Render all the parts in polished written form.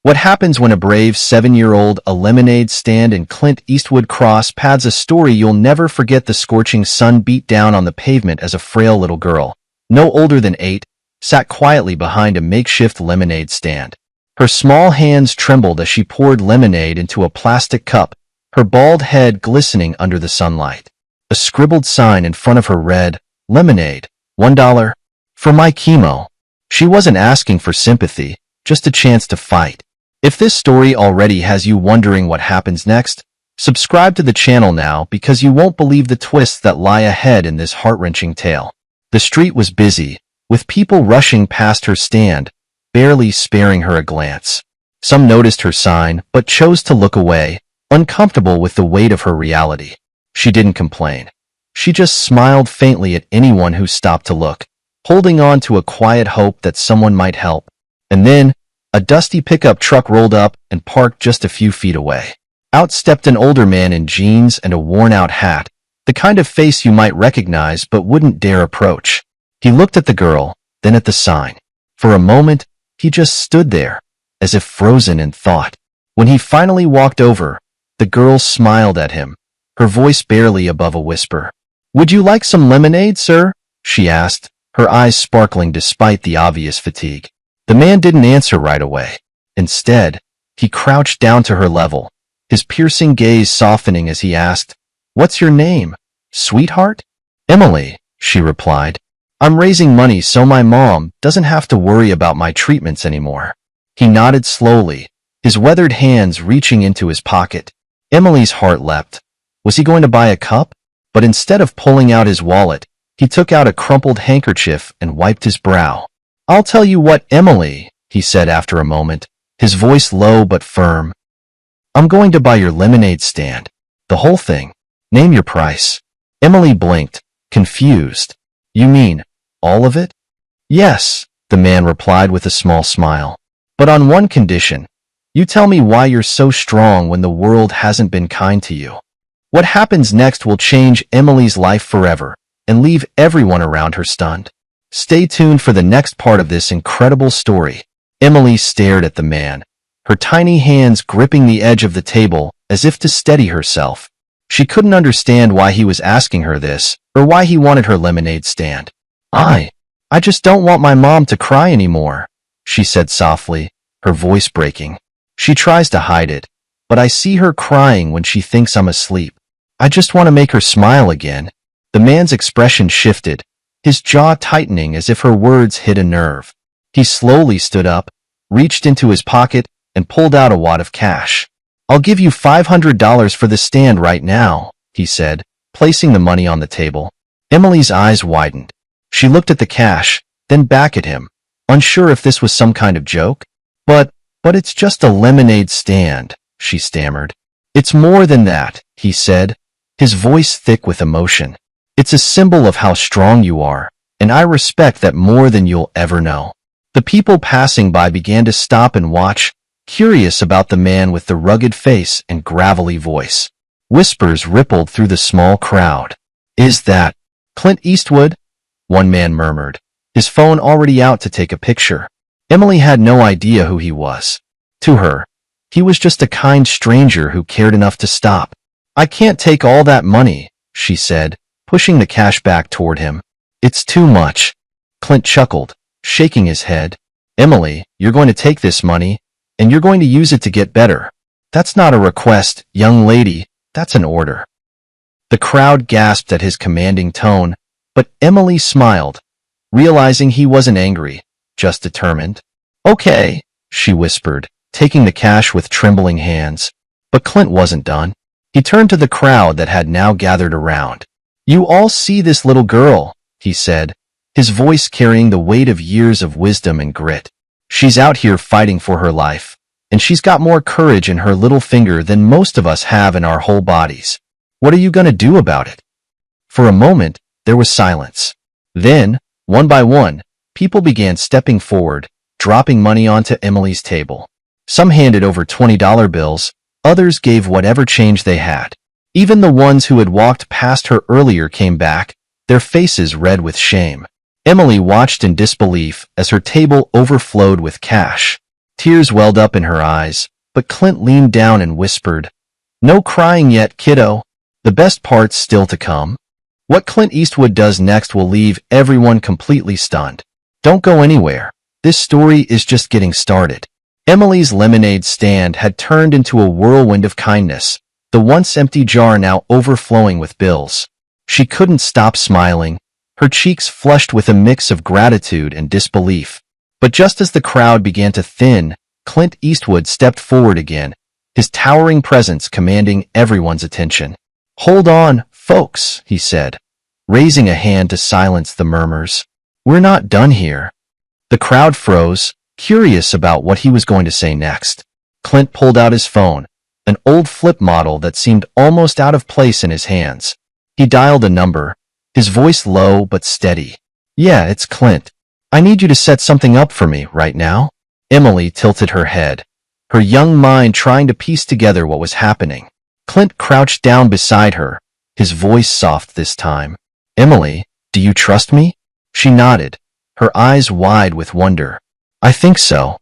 What happens when a brave 7-year-old a lemonade stand in Clint Eastwood cross paths a story you'll never forget. The scorching sun beat down on the pavement as a frail little girl, no older than 8, sat quietly behind a makeshift lemonade stand. Her small hands trembled as she poured lemonade into a plastic cup, her bald head glistening under the sunlight. A scribbled sign in front of her read, "Lemonade, $1 for my chemo." She wasn't asking for sympathy, just a chance to fight. If this story already has you wondering what happens next, subscribe to the channel now because you won't believe the twists that lie ahead in this heart-wrenching tale. The street was busy, with people rushing past her stand, barely sparing her a glance. Some noticed her sign, but chose to look away, uncomfortable with the weight of her reality. She didn't complain. She just smiled faintly at anyone who stopped to look, holding on to a quiet hope that someone might help. And then, a dusty pickup truck rolled up and parked just a few feet away. Out stepped an older man in jeans and a worn-out hat, the kind of face you might recognize but wouldn't dare approach. He looked at the girl, then at the sign. For a moment, he just stood there, as if frozen in thought. When he finally walked over, the girl smiled at him, her voice barely above a whisper. "Would you like some lemonade, sir?" she asked, her eyes sparkling despite the obvious fatigue. The man didn't answer right away. Instead, he crouched down to her level, his piercing gaze softening as he asked, "What's your name, sweetheart?" "Emily," she replied. "I'm raising money so my mom doesn't have to worry about my treatments anymore." He nodded slowly, his weathered hands reaching into his pocket. Emily's heart leapt. Was he going to buy a cup? But instead of pulling out his wallet, he took out a crumpled handkerchief and wiped his brow. "I'll tell you what, Emily," he said after a moment, his voice low but firm. "I'm going to buy your lemonade stand. The whole thing. Name your price." Emily blinked, confused. "You mean, all of it?" "Yes," the man replied with a small smile. "But on one condition. You tell me why you're so strong when the world hasn't been kind to you." What happens next will change Emily's life forever and leave everyone around her stunned. Stay tuned for the next part of this incredible story. Emily stared at the man, her tiny hands gripping the edge of the table as if to steady herself. She couldn't understand why he was asking her this, or why he wanted her lemonade stand. I just don't want my mom to cry anymore," she said softly, her voice breaking. "She tries to hide it, but I see her crying when she thinks I'm asleep. I just want to make her smile again." The man's expression shifted, his jaw tightening as if her words hit a nerve. He slowly stood up, reached into his pocket, and pulled out a wad of cash. "I'll give you $500 for the stand right now," he said, placing the money on the table. Emily's eyes widened. She looked at the cash, then back at him, unsure if this was some kind of joke. But it's just a lemonade stand," she stammered. "It's more than that," he said, his voice thick with emotion. "It's a symbol of how strong you are, and I respect that more than you'll ever know." The people passing by began to stop and watch, curious about the man with the rugged face and gravelly voice. Whispers rippled through the small crowd. "Is that Clint Eastwood?" one man murmured, his phone already out to take a picture. Emily had no idea who he was. To her, he was just a kind stranger who cared enough to stop. "I can't take all that money," she said, pushing the cash back toward him. "It's too much." Clint chuckled, shaking his head. "Emily, you're going to take this money, and you're going to use it to get better. That's not a request, young lady, that's an order." The crowd gasped at his commanding tone, but Emily smiled, realizing he wasn't angry, just determined. "Okay," she whispered, taking the cash with trembling hands. But Clint wasn't done. He turned to the crowd that had now gathered around. "You all see this little girl," he said, his voice carrying the weight of years of wisdom and grit. "She's out here fighting for her life, and she's got more courage in her little finger than most of us have in our whole bodies. What are you going to do about it?" For a moment, there was silence. Then, one by one, people began stepping forward, dropping money onto Emily's table. Some handed over $20 bills, others gave whatever change they had. Even the ones who had walked past her earlier came back, their faces red with shame. Emily watched in disbelief as her table overflowed with cash. Tears welled up in her eyes, but Clint leaned down and whispered, "No crying yet, kiddo. The best part's still to come." What Clint Eastwood does next will leave everyone completely stunned. Don't go anywhere. This story is just getting started. Emily's lemonade stand had turned into a whirlwind of kindness, the once empty jar now overflowing with bills. She couldn't stop smiling, her cheeks flushed with a mix of gratitude and disbelief. But just as the crowd began to thin, Clint Eastwood stepped forward again, his towering presence commanding everyone's attention. "Hold on, folks," he said, raising a hand to silence the murmurs. "We're not done here." The crowd froze, curious about what he was going to say next. Clint pulled out his phone, an old flip model that seemed almost out of place in his hands. He dialed a number, his voice low but steady. "Yeah, it's Clint. I need you to set something up for me right now." Emily tilted her head, her young mind trying to piece together what was happening. Clint crouched down beside her, his voice soft this time. "Emily, do you trust me?" She nodded, her eyes wide with wonder. "I think so."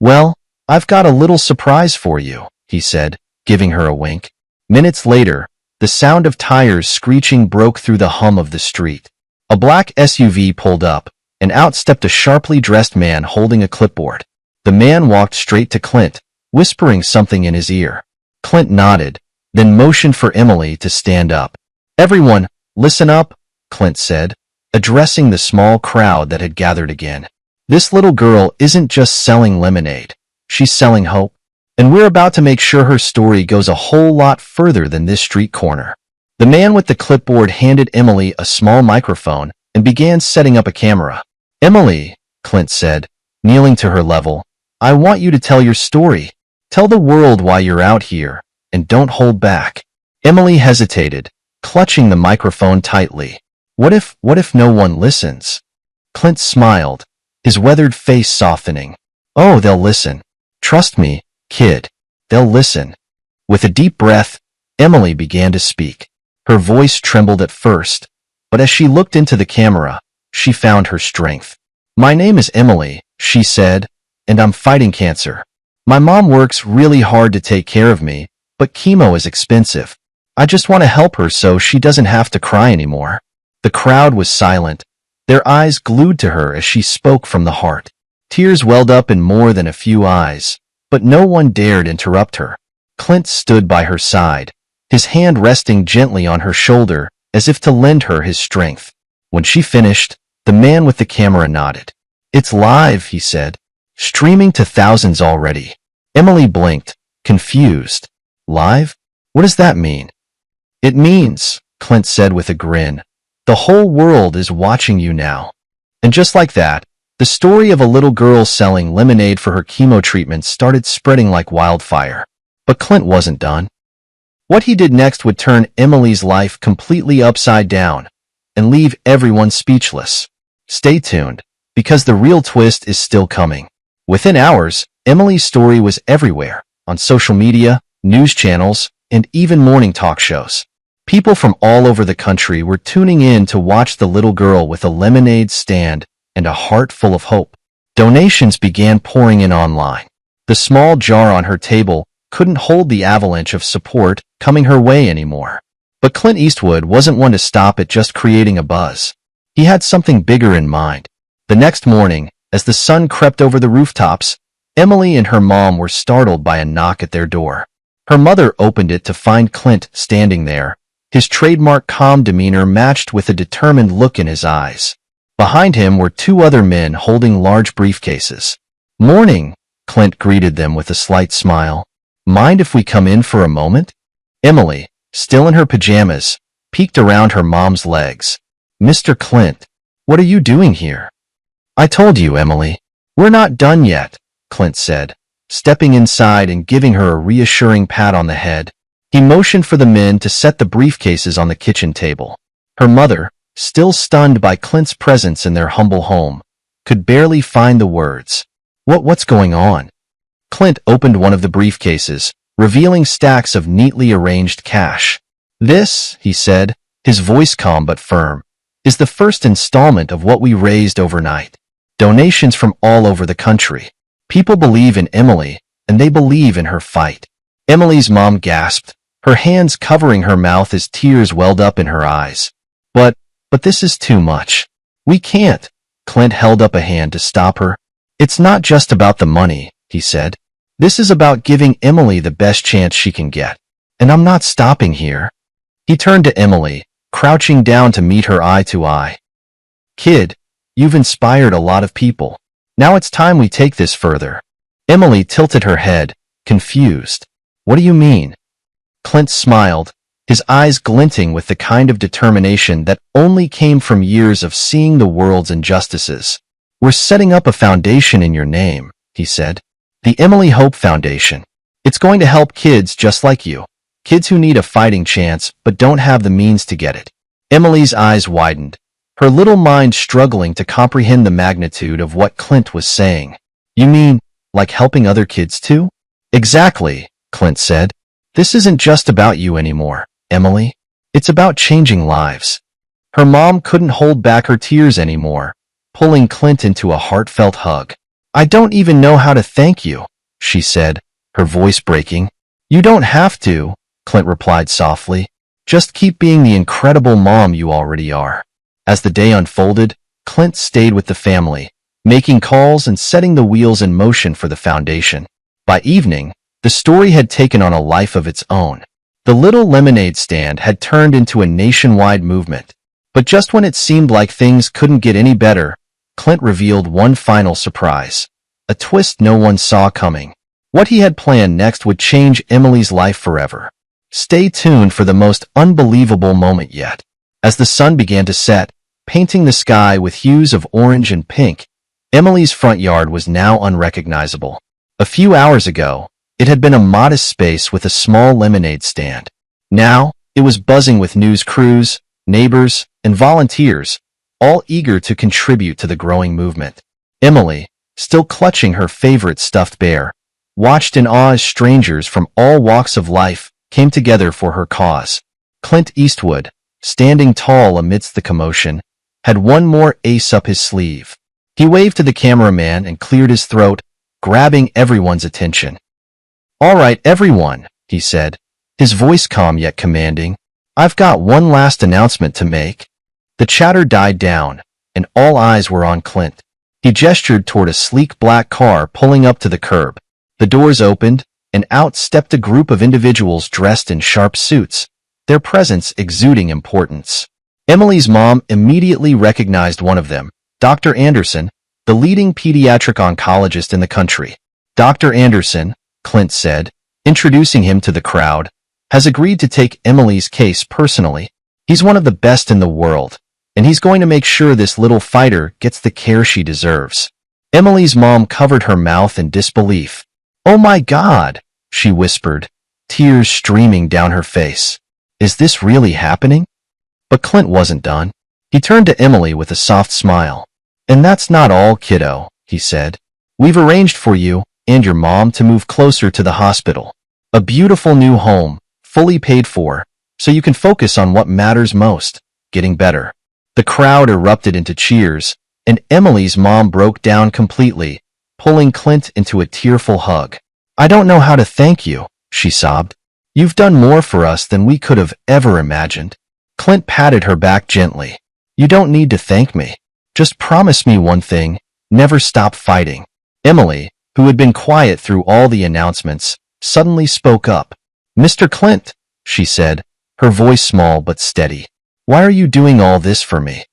"Well, I've got a little surprise for you," he said, giving her a wink. Minutes later, the sound of tires screeching broke through the hum of the street. A black SUV pulled up, and out stepped a sharply dressed man holding a clipboard. The man walked straight to Clint, whispering something in his ear. Clint nodded, then motioned for Emily to stand up. "Everyone, listen up," Clint said, addressing the small crowd that had gathered again. "This little girl isn't just selling lemonade. She's selling hope. And we're about to make sure her story goes a whole lot further than this street corner." The man with the clipboard handed Emily a small microphone and began setting up a camera. "Emily," Clint said, kneeling to her level, "I want you to tell your story. Tell the world why you're out here, and don't hold back." Emily hesitated, clutching the microphone tightly. What if no one listens? Clint smiled, his weathered face softening. "Oh, they'll listen. Trust me, kid. They'll listen." With a deep breath, Emily began to speak. Her voice trembled at first, but as she looked into the camera, she found her strength. "My name is Emily," she said, "and I'm fighting cancer. My mom works really hard to take care of me, but chemo is expensive. I just want to help her so she doesn't have to cry anymore." The crowd was silent, their eyes glued to her as she spoke from the heart. Tears welled up in more than a few eyes, but no one dared interrupt her. Clint stood by her side, his hand resting gently on her shoulder as if to lend her his strength. When she finished, the man with the camera nodded. "It's live," he said, "streaming to thousands already." Emily blinked, confused. "Live? What does that mean?" "It means," Clint said with a grin, "the whole world is watching you now." And just like that, the story of a little girl selling lemonade for her chemo treatment started spreading like wildfire. But Clint wasn't done. What he did next would turn Emily's life completely upside down and leave everyone speechless. Stay tuned, because the real twist is still coming. Within hours, Emily's story was everywhere, on social media, news channels, and even morning talk shows. People from all over the country were tuning in to watch the little girl with a lemonade stand and a heart full of hope. Donations began pouring in online. The small jar on her table couldn't hold the avalanche of support coming her way anymore. But Clint Eastwood wasn't one to stop at just creating a buzz. He had something bigger in mind. The next morning, as the sun crept over the rooftops, Emily and her mom were startled by a knock at their door. Her mother opened it to find Clint standing there, his trademark calm demeanor matched with a determined look in his eyes. Behind him were two other men holding large briefcases. "Morning," Clint greeted them with a slight smile. "Mind if we come in for a moment?" Emily, still in her pajamas, peeked around her mom's legs. "Mr. Clint, what are you doing here?" "I told you, Emily. We're not done yet," Clint said, stepping inside and giving her a reassuring pat on the head. He motioned for the men to set the briefcases on the kitchen table. Her mother, still stunned by Clint's presence in their humble home, could barely find the words. What's going on?" Clint opened one of the briefcases, revealing stacks of neatly arranged cash. "This," he said, his voice calm but firm, "is the first installment of what we raised overnight. Donations from all over the country. People believe in Emily, and they believe in her fight. Emily's mom gasped, her hands covering her mouth as tears welled up in her eyes. But this is too much. We can't. Clint held up a hand to stop her. It's not just about the money, he said. This is about giving Emily the best chance she can get. And I'm not stopping here. He turned to Emily, crouching down to meet her eye to eye. Kid, you've inspired a lot of people. Now it's time we take this further. Emily tilted her head, confused. What do you mean? Clint smiled, his eyes glinting with the kind of determination that only came from years of seeing the world's injustices. We're setting up a foundation in your name, he said. The Emily Hope Foundation. It's going to help kids just like you. Kids who need a fighting chance but don't have the means to get it. Emily's eyes widened, her little mind struggling to comprehend the magnitude of what Clint was saying. You mean, like helping other kids too? Exactly, Clint said. This isn't just about you anymore, Emily. It's about changing lives. Her mom couldn't hold back her tears anymore, pulling Clint into a heartfelt hug. I don't even know how to thank you, she said, her voice breaking. You don't have to, Clint replied softly. Just keep being the incredible mom you already are. As the day unfolded, Clint stayed with the family, making calls and setting the wheels in motion for the foundation. By evening, the story had taken on a life of its own. The little lemonade stand had turned into a nationwide movement. But just when it seemed like things couldn't get any better, Clint revealed one final surprise. A twist no one saw coming. What he had planned next would change Emily's life forever. Stay tuned for the most unbelievable moment yet. As the sun began to set, painting the sky with hues of orange and pink, Emily's front yard was now unrecognizable. A few hours ago, it had been a modest space with a small lemonade stand. Now, it was buzzing with news crews, neighbors, and volunteers, all eager to contribute to the growing movement. Emily, still clutching her favorite stuffed bear, watched in awe as strangers from all walks of life came together for her cause. Clint Eastwood, standing tall amidst the commotion, had one more ace up his sleeve. He waved to the cameraman and cleared his throat, grabbing everyone's attention. All right, everyone, he said, his voice calm yet commanding. I've got one last announcement to make. The chatter died down, and all eyes were on Clint. He gestured toward a sleek black car pulling up to the curb. The doors opened, and out stepped a group of individuals dressed in sharp suits, their presence exuding importance. Emily's mom immediately recognized one of them, Dr. Anderson, the leading pediatric oncologist in the country. Dr. Anderson, Clint said, introducing him to the crowd, has agreed to take Emily's case personally. He's one of the best in the world, and he's going to make sure this little fighter gets the care she deserves. Emily's mom covered her mouth in disbelief. Oh my God, she whispered, tears streaming down her face. Is this really happening? But Clint wasn't done. He turned to Emily with a soft smile. And that's not all, kiddo, he said. We've arranged for you and your mom to move closer to the hospital. A beautiful new home, fully paid for, so you can focus on what matters most, getting better. The crowd erupted into cheers, and Emily's mom broke down completely, pulling Clint into a tearful hug. I don't know how to thank you, she sobbed. You've done more for us than we could have ever imagined. Clint patted her back gently. You don't need to thank me. Just promise me one thing, never stop fighting. Emily, who had been quiet through all the announcements, suddenly spoke up. Mr. Clint, she said, her voice small but steady. Why are you doing all this for me?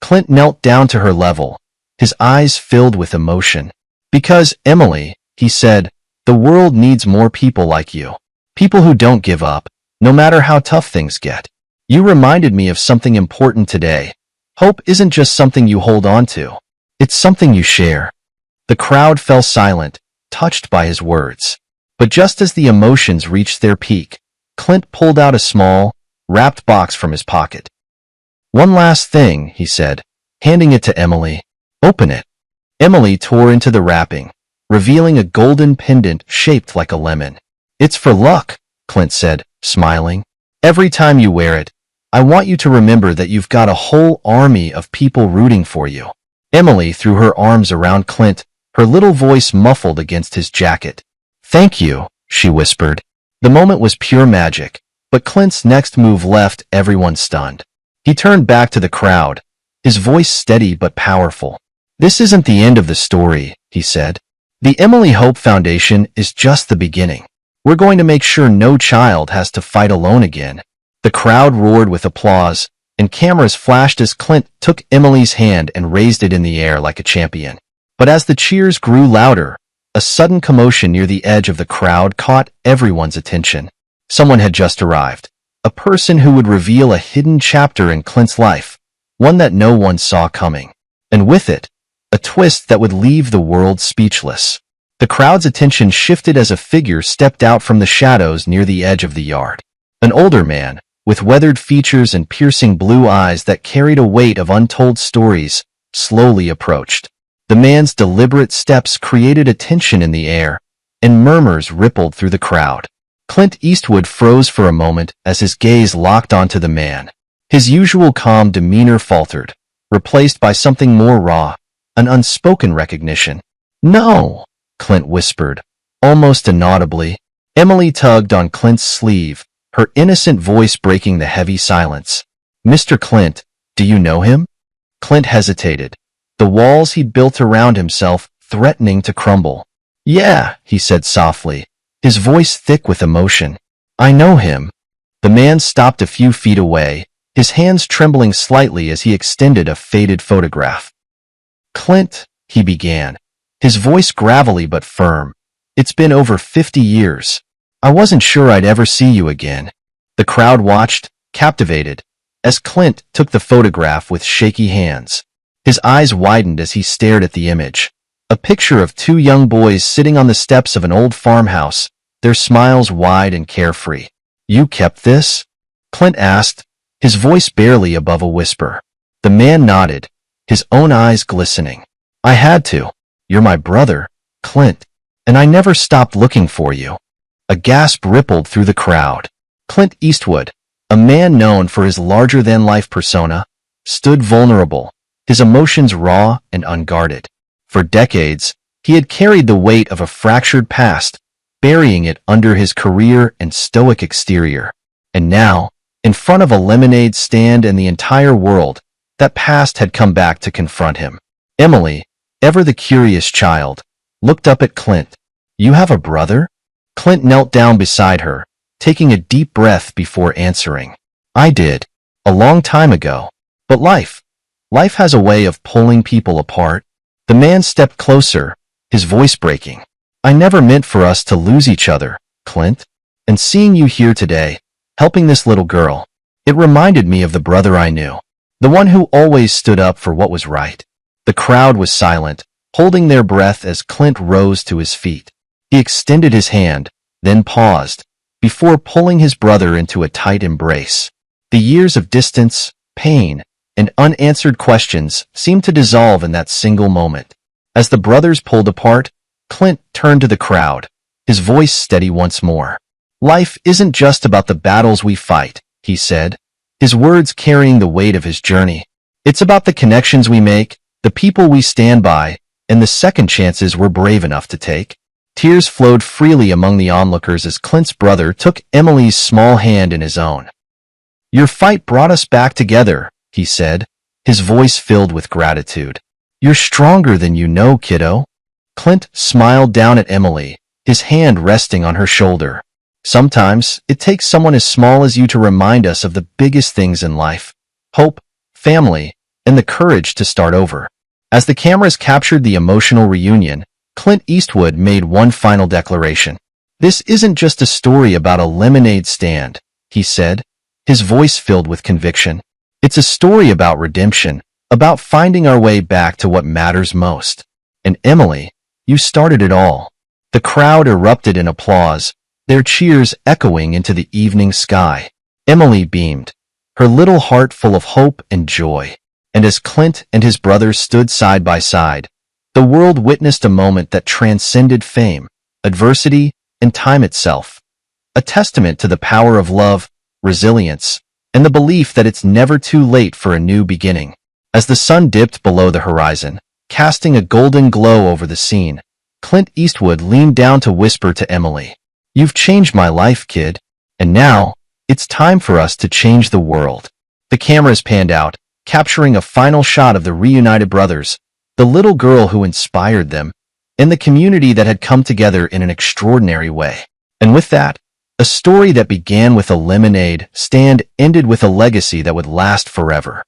Clint knelt down to her level, his eyes filled with emotion. Because, Emily, he said, the world needs more people like you. People who don't give up, no matter how tough things get. You reminded me of something important today. Hope isn't just something you hold on to. It's something you share. The crowd fell silent, touched by his words. But just as the emotions reached their peak, Clint pulled out a small, wrapped box from his pocket. One last thing, he said, handing it to Emily. Open it. Emily tore into the wrapping, revealing a golden pendant shaped like a lemon. It's for luck, Clint said, smiling. Every time you wear it, I want you to remember that you've got a whole army of people rooting for you. Emily threw her arms around Clint, her little voice muffled against his jacket. "Thank you," she whispered. The moment was pure magic, but Clint's next move left everyone stunned. He turned back to the crowd, his voice steady but powerful. "This isn't the end of the story," he said. "The Emily Hope Foundation is just the beginning. We're going to make sure no child has to fight alone again." The crowd roared with applause, and cameras flashed as Clint took Emily's hand and raised it in the air like a champion. But as the cheers grew louder, a sudden commotion near the edge of the crowd caught everyone's attention. Someone had just arrived, a person who would reveal a hidden chapter in Clint's life, one that no one saw coming. And with it, a twist that would leave the world speechless. The crowd's attention shifted as a figure stepped out from the shadows near the edge of the yard. An older man, with weathered features and piercing blue eyes that carried a weight of untold stories, slowly approached. The man's deliberate steps created a tension in the air, and murmurs rippled through the crowd. Clint Eastwood froze for a moment as his gaze locked onto the man. His usual calm demeanor faltered, replaced by something more raw, an unspoken recognition. "No," Clint whispered, almost inaudibly. Emily tugged on Clint's sleeve, her innocent voice breaking the heavy silence. "Mr. Clint, do you know him?" Clint hesitated, the walls he'd built around himself threatening to crumble. "Yeah," he said softly, his voice thick with emotion. "I know him." The man stopped a few feet away, his hands trembling slightly as he extended a faded photograph. "Clint," he began, his voice gravelly but firm. "It's been over 50 years. I wasn't sure I'd ever see you again." The crowd watched, captivated, as Clint took the photograph with shaky hands. His eyes widened as he stared at the image. A picture of two young boys sitting on the steps of an old farmhouse, their smiles wide and carefree. "You kept this?" Clint asked, his voice barely above a whisper. The man nodded, his own eyes glistening. "I had to. You're my brother, Clint, and I never stopped looking for you." A gasp rippled through the crowd. Clint Eastwood, a man known for his larger-than-life persona, stood vulnerable, his emotions raw and unguarded. For decades, he had carried the weight of a fractured past, burying it under his career and stoic exterior. And now, in front of a lemonade stand and the entire world, that past had come back to confront him. Emily, ever the curious child, looked up at Clint. "You have a brother?" Clint knelt down beside her, taking a deep breath before answering. "I did, a long time ago. But life has a way of pulling people apart." The man stepped closer, his voice breaking. "I never meant for us to lose each other, Clint. And seeing you here today, helping this little girl, it reminded me of the brother I knew, the one who always stood up for what was right." The crowd was silent, holding their breath as Clint rose to his feet. He extended his hand, then paused, before pulling his brother into a tight embrace. The years of distance, pain, and unanswered questions seemed to dissolve in that single moment. As the brothers pulled apart, Clint turned to the crowd, his voice steady once more. "Life isn't just about the battles we fight," he said, his words carrying the weight of his journey. "It's about the connections we make, the people we stand by, and the second chances we're brave enough to take." Tears flowed freely among the onlookers as Clint's brother took Emily's small hand in his own. "Your fight brought us back together," he said, his voice filled with gratitude. "You're stronger than you know, kiddo." Clint smiled down at Emily, his hand resting on her shoulder. "Sometimes it takes someone as small as you to remind us of the biggest things in life: hope, family, and the courage to start over." As the cameras captured the emotional reunion, Clint Eastwood made one final declaration. "This isn't just a story about a lemonade stand," he said, his voice filled with conviction. "It's a story about redemption, about finding our way back to what matters most. And Emily, you started it all." The crowd erupted in applause, their cheers echoing into the evening sky. Emily beamed, her little heart full of hope and joy. And as Clint and his brother stood side by side, the world witnessed a moment that transcended fame, adversity, and time itself. A testament to the power of love, resilience, and the belief that it's never too late for a new beginning. As the sun dipped below the horizon, casting a golden glow over the scene. Clint Eastwood leaned down to whisper to Emily, "You've changed my life, kid. And now, it's time for us to change the world." The cameras panned out, capturing a final shot of the reunited brothers, the little girl who inspired them, and the community that had come together in an extraordinary way. And with that, a story that began with a lemonade stand ended with a legacy that would last forever.